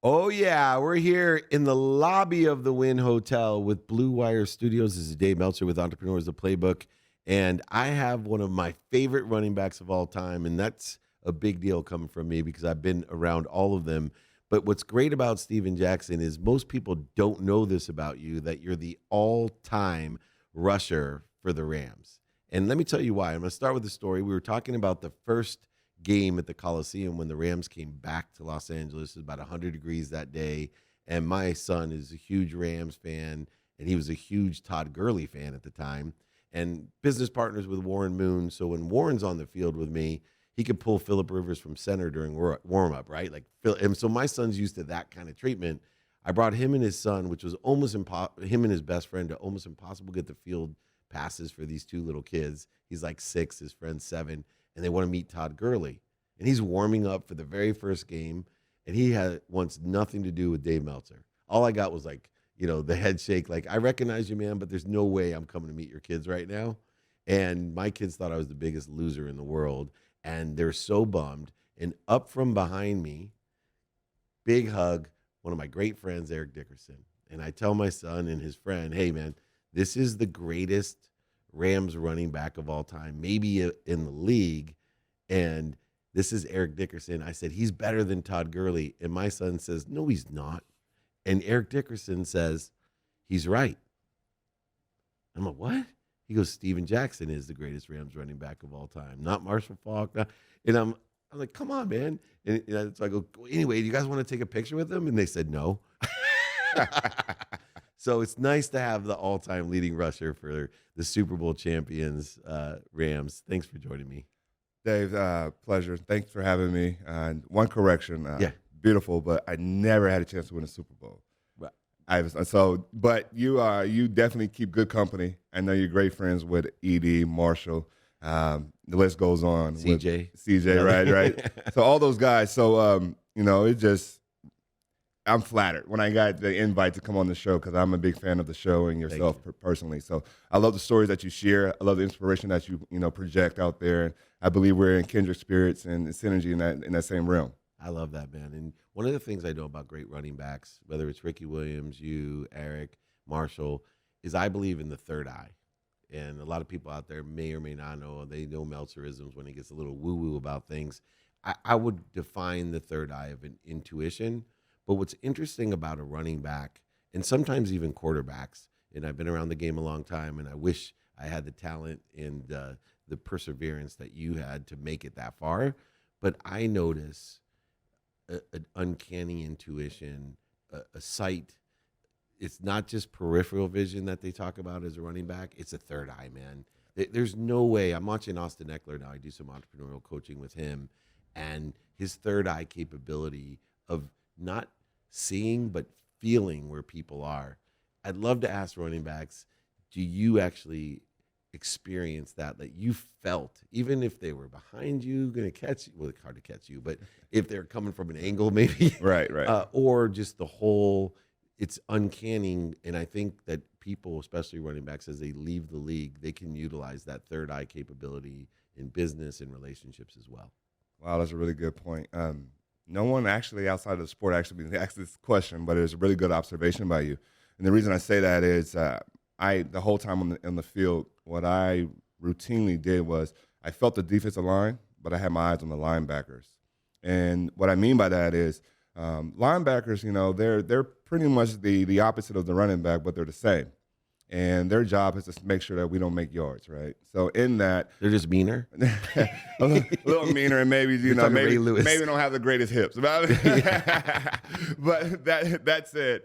Oh, yeah. We're here in the lobby of the Wynn Hotel with Blue Wire Studios. This is Dave Meltzer with Entrepreneurs the Playbook. And I have one of my favorite running backs of all time. And that's a big deal coming from me because I've been around all of them. But what's great about Steven Jackson is most people don't know this about you, that you're the all-time rusher for the Rams. And let me tell you why. I'm going to start with the story. We were talking about the first game at the Coliseum when the Rams came back to Los Angeles. It was about 100 degrees that day. And my son is a huge Rams fan, and he was a huge Todd Gurley fan at the time, and business partners with Warren Moon. So when Warren's on the field with me, he could pull Phillip Rivers from center during warm-up, right? And so my son's used to that kind of treatment. I brought him and his son, which was almost him and his best friend, to almost impossible to get the field passes for these two little kids. He's like 6, his friend's 7, and they want to meet Todd Gurley. And he's warming up for the very first game, and he wants nothing to do with Dave Meltzer. All I got was the head shake, like, I recognize you, man, but there's no way I'm coming to meet your kids right now. And my kids thought I was the biggest loser in the world, and they're so bummed. And up from behind me, big hug, one of my great friends, Eric Dickerson. And I tell my son and his friend, hey, man, this is the greatest Rams running back of all time, maybe in the league. And this is Eric Dickerson. I said, he's better than Todd Gurley. And my son says, no, he's not. And Eric Dickerson says, he's right. I'm like, what? He goes, Steven Jackson is the greatest Rams running back of all time, not Marshall Faulk. And I'm like, come on, man. And so I go, anyway, do you guys want to take a picture with him? And they said no. So it's nice to have the all-time leading rusher for the Super Bowl champions, Rams. Thanks for joining me. Dave, pleasure. Thanks for having me. One correction. Yeah. Beautiful, but I never had a chance to win a Super Bowl. But you definitely keep good company. I know you're great friends with Edie, Marshall. The list goes on. CJ, right. So all those guys. So I'm flattered when I got the invite to come on the show because I'm a big fan of the show and yourself personally. So I love the stories that you share. I love the inspiration that you project out there. I believe we're in kindred spirits and synergy in that same realm. I love that, man. And one of the things I know about great running backs, whether it's Ricky Williams, you, Eric, Marshall, is I believe in the third eye. And a lot of people out there may or may not know, they know Meltzerisms when he gets a little woo-woo about things. I would define the third eye of an intuition. But what's interesting about a running back, and sometimes even quarterbacks, and I've been around the game a long time, and I wish I had the talent and the perseverance that you had to make it that far, but I notice an uncanny intuition, a sight. It's not just peripheral vision that they talk about as a running back. It's a third eye, man. There's no way. I'm watching Austin Eckler now. I do some entrepreneurial coaching with him, and his third eye capability of not seeing but feeling where people are. I'd love to ask running backs, do you actually experience that you felt, even if they were behind you, going to catch you? Well, it's hard to catch you, but if they're coming from an angle maybe. Right. Or just the whole, it's uncanny. And I think that people, especially running backs, as they leave the league, they can utilize that third eye capability in business and relationships as well. Wow, that's a really good point. No one actually outside of the sport actually been asked this question, but it's a really good observation by you. And the reason I say that is the whole time on the field, what I routinely did was I felt the defensive line, but I had my eyes on the linebackers. And what I mean by that is linebackers, they're pretty much the opposite of the running back, but they're the same. And their job is to make sure that we don't make yards, right? So in that, they're just meaner, a little meaner, and maybe maybe don't have the greatest hips. But that said,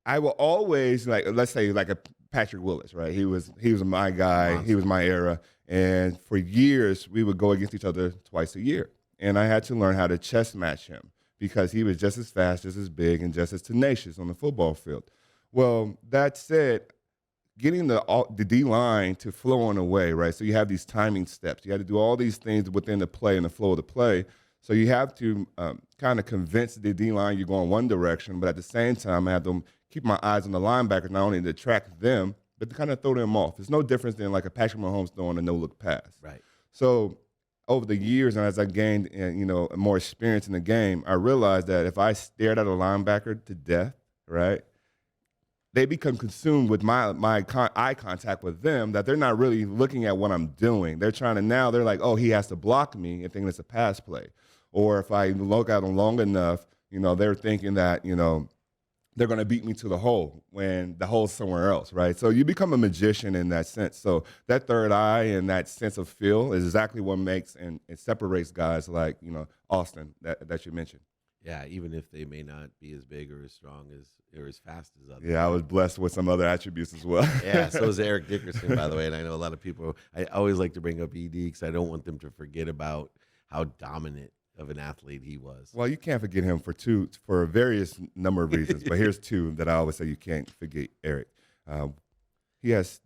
I will always let's say like a Patrick Willis, right? He was my guy. Monster. He was my era, and for years we would go against each other twice a year, and I had to learn how to chess match him because he was just as fast, just as big, and just as tenacious on the football field. Well, that said, getting the D-line to flow on the way, right? So you have these timing steps. You have to do all these things within the play and the flow of the play. So you have to kind of convince the D-line you're going one direction, but at the same time, I have to keep my eyes on the linebackers, not only to track them, but to kind of throw them off. It's no difference than like a Patrick Mahomes throwing a no-look pass. Right. So over the years and as I gained, more experience in the game, I realized that if I stared at a linebacker to death, right, they become consumed with eye contact with them that they're not really looking at what I'm doing. They're trying to now, they're like, oh, he has to block me and thinking it's a pass play. Or if I look at him long enough, they're thinking that, they're going to beat me to the hole when the hole's somewhere else, right? So you become a magician in that sense. So that third eye and that sense of feel is exactly what makes and it separates guys like, Austin that you mentioned. Yeah, even if they may not be as big or as strong as or as fast as others. Yeah, I was blessed with some other attributes as well. Yeah, so is Eric Dickerson, by the way. And I know a lot of people, I always like to bring up ED because I don't want them to forget about how dominant of an athlete he was. Well, you can't forget him for various number of reasons, but here's two that I always say you can't forget Eric. He has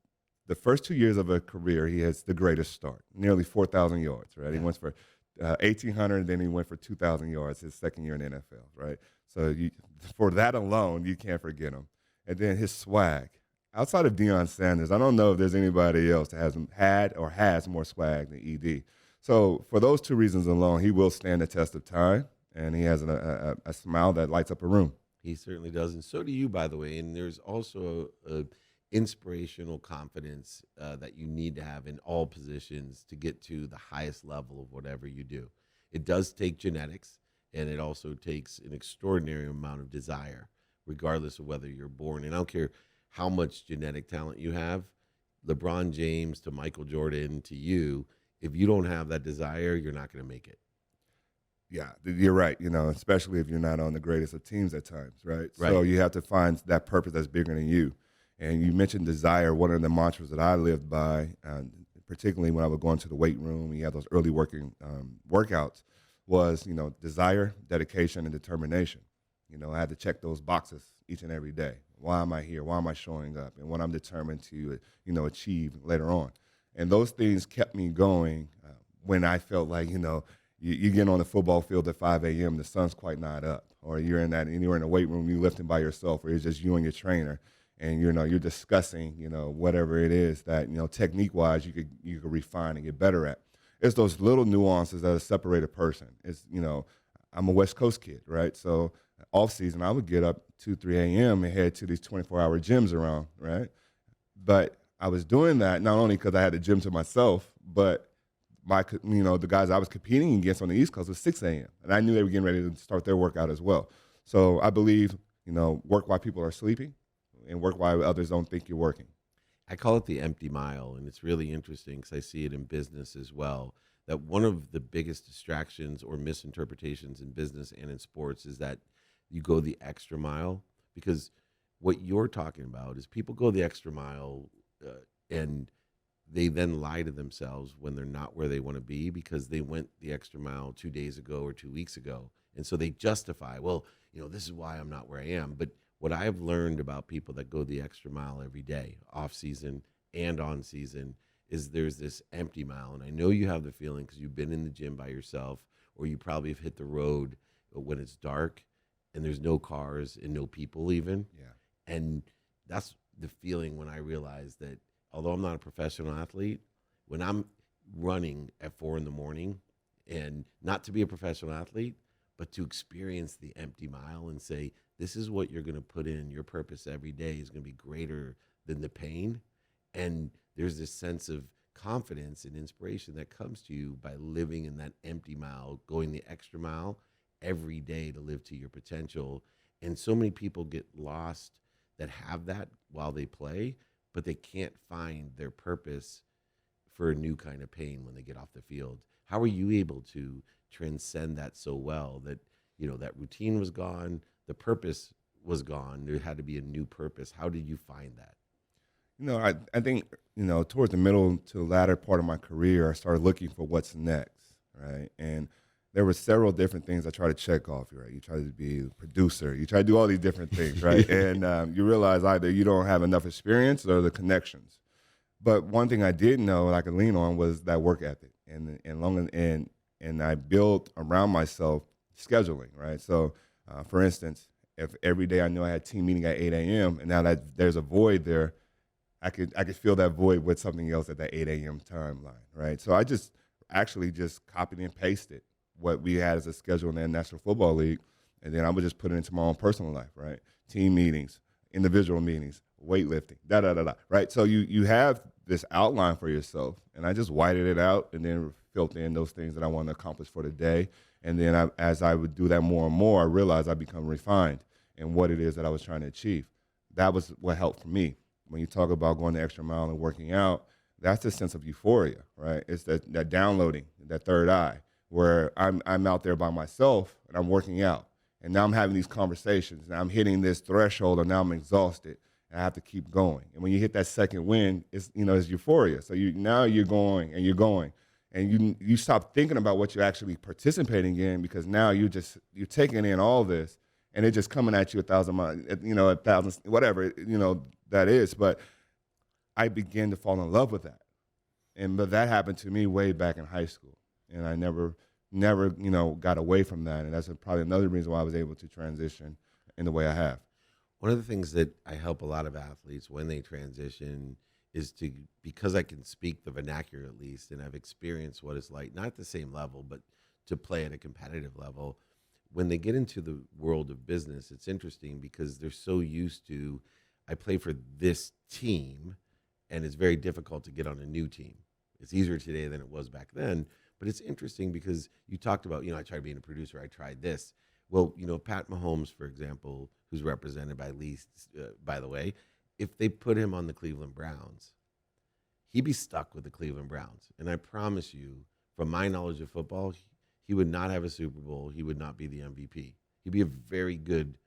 the first 2 years of a career, he has the greatest start, nearly 4,000 yards, right? Yeah. He went for 1,800, and then he went for 2,000 yards his second year in the NFL, right? So for that alone, you can't forget him. And then his swag. Outside of Deion Sanders, I don't know if there's anybody else that has more swag than ED. So for those two reasons alone, he will stand the test of time, and he has a smile that lights up a room. He certainly does, and so do you, by the way. And there's also a inspirational confidence that you need to have in all positions to get to the highest level of whatever you do. It does take genetics, and it also takes an extraordinary amount of desire, regardless of whether you're born. And I don't care how much genetic talent you have, LeBron James to Michael Jordan to you, if you don't have that desire, you're not going to make it. Yeah, you're right. Especially if you're not on the greatest of teams at times, right? Right. So you have to find that purpose that's bigger than you. And you mentioned desire. One of the mantras that I lived by, particularly when I would go into the weight room, you have those early workouts, was desire, dedication, and determination. I had to check those boxes each and every day. Why am I here? Why am I showing up? And what I'm determined to achieve later on. And those things kept me going when I felt like you get on the football field at 5 a.m. the sun's quite not up, or you're in a weight room, you lifting by yourself, or it's just you and your trainer. And you're discussing, whatever it is that technique-wise you could refine and get better at. It's those little nuances that separate a person. It's I'm a West Coast kid, right? So off season I would get up 2-3 a.m. and head to these 24-hour gyms around, right? But I was doing that not only because I had the gym to myself, but the guys I was competing against on the East Coast was 6 a.m. and I knew they were getting ready to start their workout as well. So I believe work while people are sleeping, and work while others don't think you're working. I call it the empty mile, and it's really interesting because I see it in business as well, that one of the biggest distractions or misinterpretations in business and in sports is that you go the extra mile, because what you're talking about is people go the extra mile and they then lie to themselves when they're not where they want to be because they went the extra mile 2 days ago or 2 weeks ago. And so they justify, well, this is why I'm not where I am. But what I've learned about people that go the extra mile every day, off season and on season, is there's this empty mile. And I know you have the feeling because you've been in the gym by yourself, or you probably have hit the road when it's dark and there's no cars and no people even. Yeah. And that's the feeling when I realized that although I'm not a professional athlete, when I'm running at 4 a.m, and not to be a professional athlete, but to experience the empty mile and say, this is what you're going to put in. Your purpose every day is going to be greater than the pain. And there's this sense of confidence and inspiration that comes to you by living in that empty mile, going the extra mile every day to live to your potential. And so many people get lost that have that while they play, but they can't find their purpose for a new kind of pain when they get off the field. How are you able to transcend that so well that, that routine was gone, the purpose was gone, there had to be a new purpose? How did you find that? I think, towards the middle to the latter part of my career, I started looking for what's next, right? And there were several different things I tried to check off, right? You try to be a producer, you try to do all these different things, right? And you realize either you don't have enough experience or the connections. But one thing I did know and I could lean on was that work ethic, and I built around myself scheduling, right? So, for instance, if every day I knew I had team meeting at 8 a.m. and now that there's a void there, I could fill that void with something else at that 8 a.m. timeline, right? So I just actually just copied and pasted what we had as a schedule in the National Football League, and then I would just put it into my own personal life, right? Team meetings, individual meetings, weightlifting, right? So you have this outline for yourself, and I just whited it out and then filled in those things that I want to accomplish for the day. And then as I would do that more and more, I realized I become refined in what it is that I was trying to achieve. That was what helped for me. When you talk about going the extra mile and working out, that's a sense of euphoria, right? It's that downloading, that third eye, where I'm out there by myself and I'm working out. And now I'm having these conversations. Now I'm hitting this threshold, and now I'm exhausted. And I have to keep going. And when you hit that second win, it's euphoria. So now you're going and you're going, and you stop thinking about what you're actually participating in, because now you're taking in all this, and it's just coming at you 1,000 miles, 1,000, whatever that is. But I began to fall in love with that, but that happened to me way back in high school, and I never got away from that. And that's probably another reason why I was able to transition in the way I have. One of the things that I help a lot of athletes when they transition is because I can speak the vernacular at least, and I've experienced what it's like, not at the same level, but to play at a competitive level. When they get into the world of business, it's interesting because they're so used to, I play for this team, and it's very difficult to get on a new team. It's easier today than it was back then. But it's interesting because you talked about, I tried being a producer, I tried this. Well, Pat Mahomes, for example, who's represented by Lee, by the way, if they put him on the Cleveland Browns, he'd be stuck with the Cleveland Browns. And I promise you, from my knowledge of football, he would not have a Super Bowl. He would not be the MVP. He'd be a very good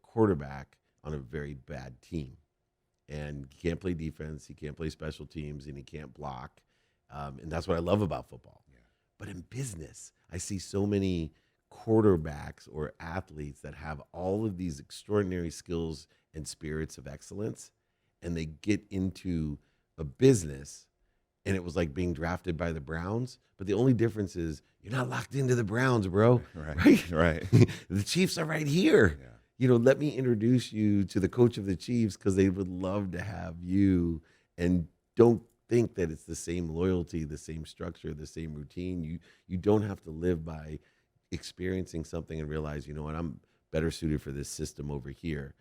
quarterback on a very bad team. And he can't play defense, he can't play special teams, and he can't block. And that's what I love about football. Yeah. But in business, I see so many quarterbacks or athletes that have all of these extraordinary skills and spirits of excellence, and they get into a business, and it was like being drafted by the Browns. But the only difference is you're not locked into the Browns, bro. Right. The Chiefs are right here. Yeah. Let me introduce you to the coach of the Chiefs, because they would love to have you. And don't think that it's the same loyalty, the same structure, the same routine. You don't have to live by experiencing something and realize, what, I'm better suited for this system over here.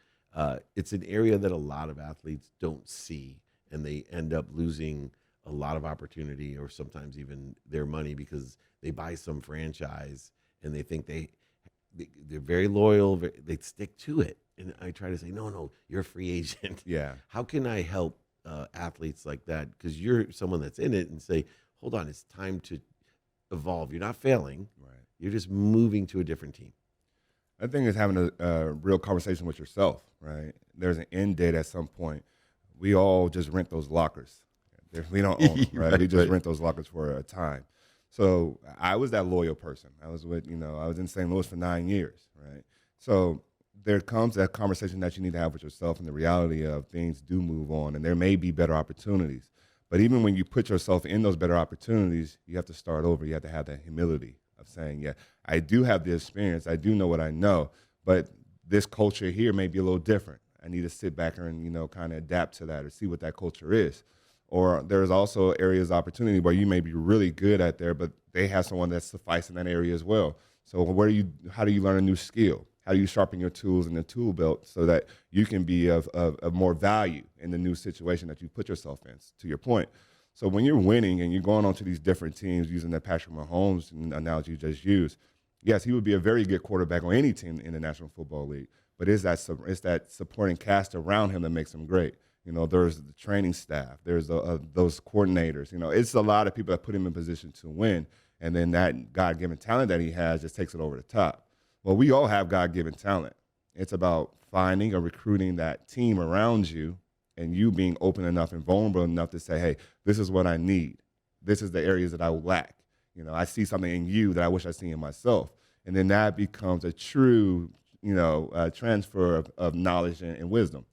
It's an area that a lot of athletes don't see, and they end up losing a lot of opportunity, or sometimes even their money, because they buy some franchise and they think they're very loyal, they stick to it. And I try to say, no, you're a free agent. Yeah. How can I help athletes like that? Because you're someone that's in it, and say, hold on, it's time to evolve. You're not failing. Right. You're just moving to a different team. I think it's having a real conversation with yourself, right? There's an end date at some point. We all just rent those lockers. We don't own them, right? We just rent those lockers for a time. So I was that loyal person. I was I was in St. Louis for 9 years, right? So there comes that conversation that you need to have with yourself, and the reality of things do move on, and there may be better opportunities. But even when you put yourself in those better opportunities, you have to start over. You have to have that humility of saying, yeah, I do have the experience. I do know what I know, but this culture here may be a little different. I need to sit back and, kind of adapt to that, or see what that culture is. Or there's also areas of opportunity where you may be really good at there, but they have someone that's suffice in that area as well. So how do you learn a new skill? How do you sharpen your tools in the tool belt so that you can be of more value in the new situation that you put yourself in, to your point? So when you're winning and you're going on to these different teams, using that Patrick Mahomes analogy you just used, yes, he would be a very good quarterback on any team in the National Football League, but it's that supporting cast around him that makes him great. There's the training staff, there's those coordinators. It's a lot of people that put him in position to win, and then that God-given talent that he has just takes it over the top. Well, we all have God-given talent. It's about finding or recruiting that team around you, and you being open enough and vulnerable enough to say, hey, this is what I need. This is the areas that I lack. I see something in you that I wish I see in myself. And then that becomes a true, transfer of knowledge and wisdom.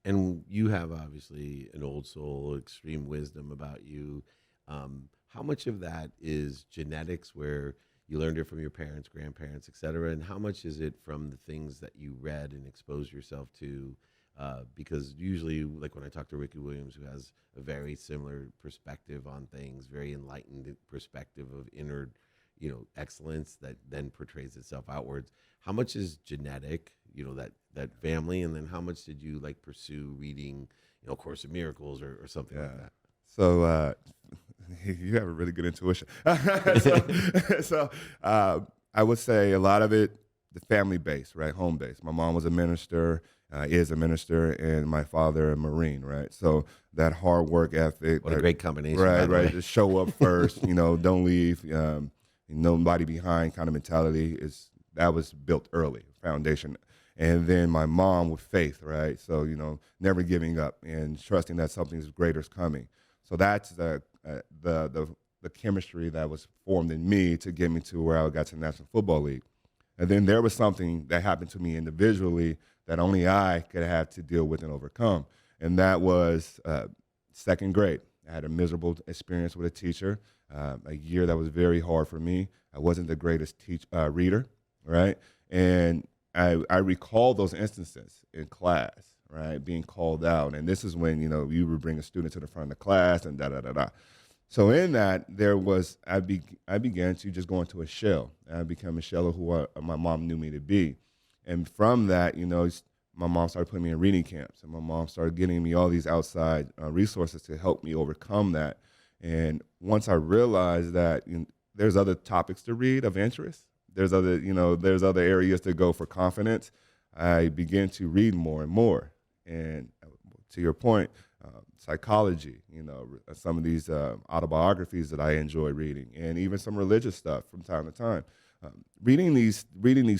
And you have obviously an old soul, extreme wisdom about you. How much of that is genetics, where you learned it from your parents, grandparents, et cetera? And how much is it from the things that you read and exposed yourself to Because usually, like when I talk to Ricky Williams, who has a very similar perspective on things, very enlightened perspective of inner, excellence that then portrays itself outwards. How much is genetic, that family, and then how much did you like pursue reading, Course of Miracles or something like Yeah. that? So you have a really good intuition. So I would say a lot of it, the family base, right, home base. My mom was a minister, is a minister, and my father a Marine, right. So that hard work ethic, What a that, great combination, by right, the right, way. just show up first, don't leave, nobody behind kind of mentality is that was built early, foundation. And then my mom with faith, right? So, never giving up and trusting that something greater is coming. So that's the chemistry that was formed in me to get me to where I got to the National Football League. And then there was something that happened to me individually that only I could have to deal with and overcome. And that was second grade. I had a miserable experience with a teacher, a year that was very hard for me. I wasn't the greatest reader, right? And I recall those instances in class, right, being called out. And this is when, you would bring a student to the front of the class and da-da-da-da. So in that, I began to just go into a shell. I became a shell of who my mom knew me to be. And from that, my mom started putting me in reading camps, and my mom started getting me all these outside resources to help me overcome that. And once I realized that there's other topics to read of interest, there's other areas to go for confidence, I began to read more and more. And to your point, psychology, some of these autobiographies that I enjoy reading, and even some religious stuff from time to time. Reading these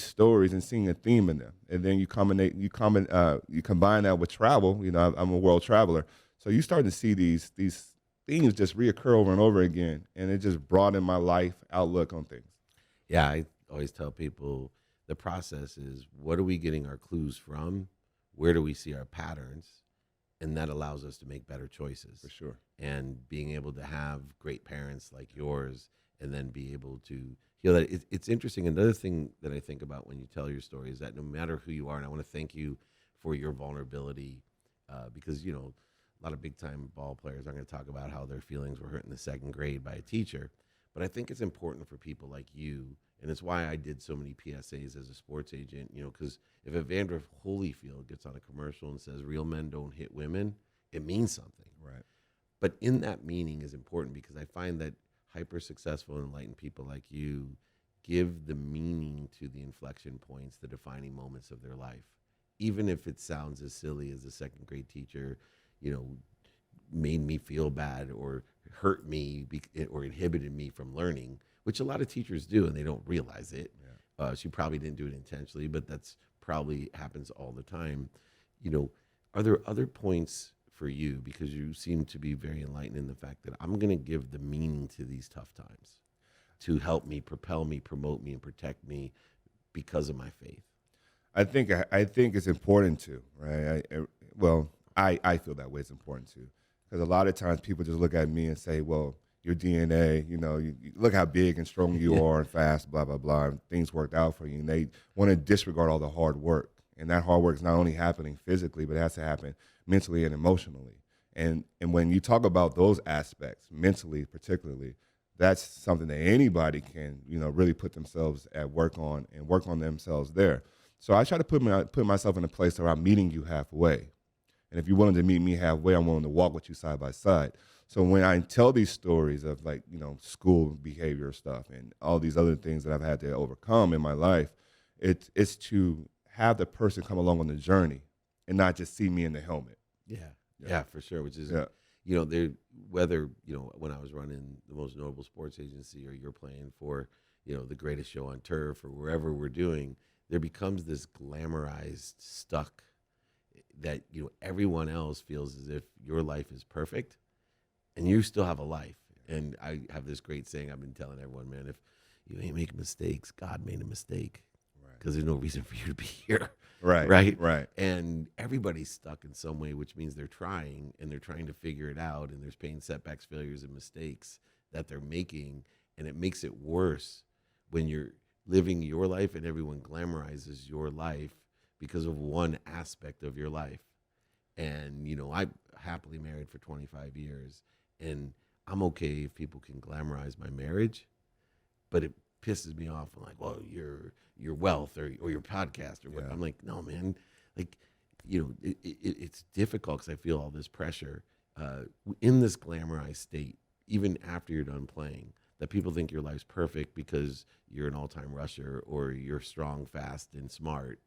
stories and seeing a theme in them, and then you combine that with travel. I'm a world traveler, so you start to see these themes just reoccur over and over again, and it just broadened my life outlook on things. Yeah, I always tell people the process is, what are we getting our clues from? Where do we see our patterns? And that allows us to make better choices. For sure. And being able to have great parents like yours, and then be able to heal that. It's interesting. Another thing that I think about when you tell your story is that no matter who you are, and I want to thank you for your vulnerability, because, a lot of big time ball players aren't going to talk about how their feelings were hurt in the second grade by a teacher. But I think it's important for people like you, and it's why I did so many PSAs as a sports agent, because if Evander Holyfield gets on a commercial and says real men don't hit women, it means something. Right. But in that meaning is important, because I find that hyper successful and enlightened people like you give the meaning to the inflection points, the defining moments of their life. Even if it sounds as silly as a second grade teacher, made me feel bad or hurt me or inhibited me from learning, which a lot of teachers do and they don't realize it. Yeah. She probably didn't do it intentionally, but that's probably happens all the time. Are there other points for you, because you seem to be very enlightened in the fact that I'm going to give the meaning to these tough times to help me, propel me, promote me, and protect me because of my faith? I think it's important to, right? I feel that way. It's important to, because a lot of times people just look at me and say, well, your DNA, you look how big and strong you are and fast, blah, blah, blah, and things worked out for you. And they want to disregard all the hard work. And that hard work is not only happening physically, but it has to happen mentally and emotionally. And when you talk about those aspects, mentally particularly, that's something that anybody can, really put themselves at work on and work on themselves there. So I try to put myself in a place where I'm meeting you halfway. And if you're willing to meet me halfway, I'm willing to walk with you side by side. So when I tell these stories of school behavior stuff and all these other things that I've had to overcome in my life, it's to have the person come along on the journey and not just see me in the helmet. Yeah, for sure. Which is, whether, when I was running the most notable sports agency, or you're playing for, the greatest show on turf, or wherever we're doing, there becomes this glamorized stuck that, everyone else feels as if your life is perfect and you still have a life. And I have this great saying I've been telling everyone, man, if you ain't making mistakes, God made a mistake, because there's no reason for you to be here. Right. And everybody's stuck in some way, which means they're trying, and they're trying to figure it out. And there's pain, setbacks, failures, and mistakes that they're making. And it makes it worse when you're living your life and everyone glamorizes your life because of one aspect of your life. And, I happily married for 25 years, and I'm okay if people can glamorize my marriage, but it pisses me off. I'm like, well, your wealth or your podcast or what. Yeah. I'm like, no, man. Like, it's difficult because I feel all this pressure in this glamorized state, even after you're done playing, that people think your life's perfect because you're an all-time rusher or you're strong, fast, and smart.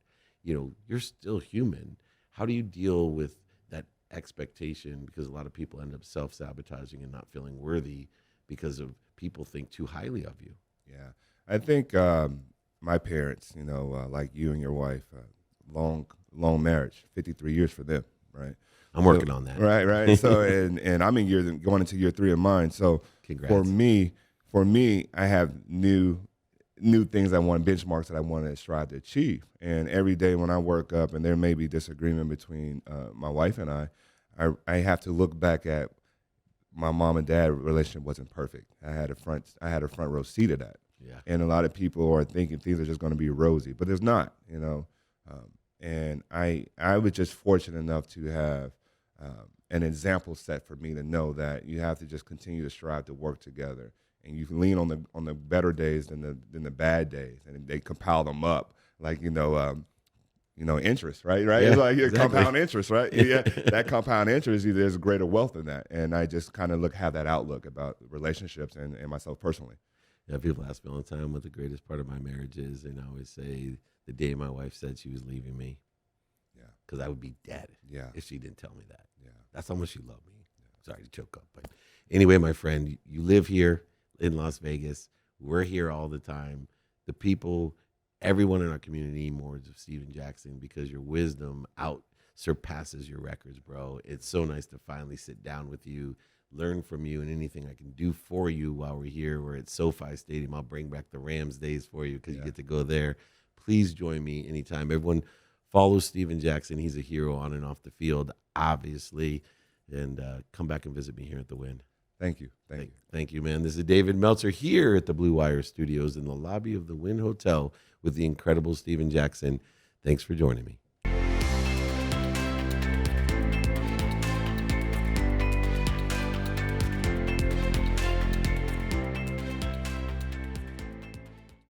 You're still human. How do you deal with that expectation? Because a lot of people end up self-sabotaging and not feeling worthy because of people think too highly of you. Yeah, I think my parents, like you and your wife, long marriage, 53 years for them, right? I'm working on that. Right. So, and I'm in going into year 3 of mine. So, Congrats. For me, I have new things I want, benchmarks that I want to strive to achieve. And every day when I work up, and there may be disagreement between my wife and I have to look back at my mom and dad relationship wasn't perfect. I had a front row seat of that. Yeah. And a lot of people are thinking things are just going to be rosy, but it's not, and I was just fortunate enough to have an example set for me to know that you have to just continue to strive to work together, and you can lean on the better days than the bad days, and they compile them up like interest, right? Yeah, it's like exactly. compound interest, right? Yeah, that compound interest, there's greater wealth in that, and I just kind of have that outlook about relationships and myself personally. Yeah, people ask me all the time what the greatest part of my marriage is, and I always say the day my wife said she was leaving me. Yeah. Because I would be dead Yeah. if she didn't tell me that. Yeah. That's how much she loved me. Sorry to choke up. But anyway, my friend, you live here in Las Vegas. We're here all the time. The people, everyone in our community need more of Steven Jackson because your wisdom out surpasses your records, bro. It's so nice to finally sit down with you, learn from you, and anything I can do for you while we're here. We're at SoFi Stadium. I'll bring back the Rams days for you because you get to go there. Please join me anytime. Everyone follow Steven Jackson. He's a hero on and off the field, obviously. And come back and visit me here at the Wynn. Thank you. Thank you, man. This is David Meltzer here at the Blue Wire Studios in the lobby of the Wynn Hotel with the incredible Steven Jackson. Thanks for joining me.